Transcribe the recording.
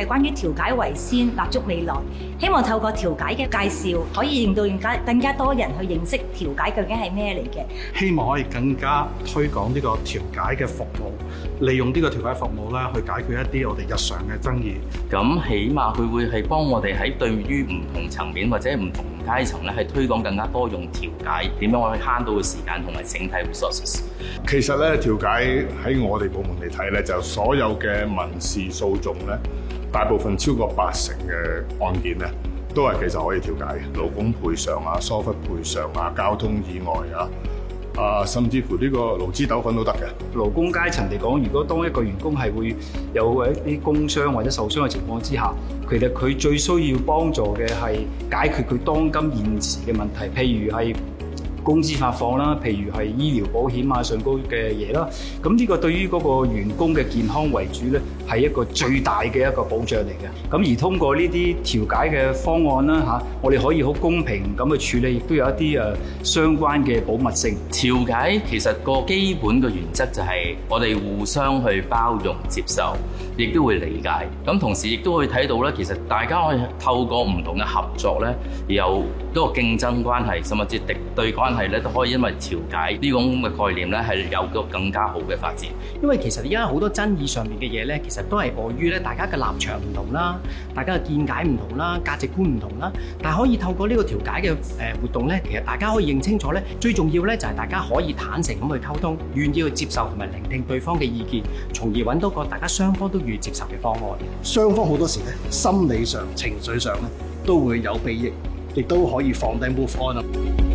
係關於調解為先，立足未來。希望透過調解嘅介紹，可以令到更加多人去認識調解究竟係咩嚟嘅。希望可以更加推廣呢個調解嘅服務，利用呢個調解服務咧去解決一啲我哋日常嘅爭議。咁起碼佢會係幫我哋喺對於唔同層面或者唔同階層咧，係推廣更加多用調解點樣去慳到嘅時間同埋整體 resources。其實咧調解喺我哋部門嚟睇咧，就所有嘅民事訴訟咧，大部分超過80%嘅案件咧，都係其實可以調解嘅，勞工賠償啊、疏忽賠償啊、交通意外啊，甚至乎呢個勞資糾紛都得嘅。勞工階層嚟講，如果當一個員工係會有一啲工傷或者受傷嘅情況之下，其實佢最需要幫助嘅係解決佢當今現時嘅問題，譬如係工資發放啦，譬如係醫療保險啊上高嘅嘢啦，咁呢個對於嗰個員工嘅健康為主咧，係一個最大嘅一個保障嚟嘅。咁而通過呢啲調解嘅方案啦嚇，我哋可以好公平咁去處理，亦都有一啲相關嘅保密性。調解其實個基本嘅原則就係我哋互相去包容接受，亦都會理解。咁同時亦都可以睇到咧，其實大家可以透過唔同嘅合作咧，有一個競爭關係，甚至敵對關係咧，都可以因為調解呢種嘅概念咧，係有個更加好嘅發展。因為其實而家好多爭議上面嘅嘢咧，其實都係礙於咧大家嘅立場唔同啦，大家嘅見解唔同啦，價值觀唔同啦。但係可以透過呢個調解嘅活動咧，其實大家可以認清楚咧，最重要咧就係大家可以坦誠咁去溝通，願意去接受同埋聆聽對方嘅意見，從而揾到個大家雙方都願意接受嘅方案。雙方好多時咧，心理上、情緒上咧都會有裨益，亦都可以放低 move on。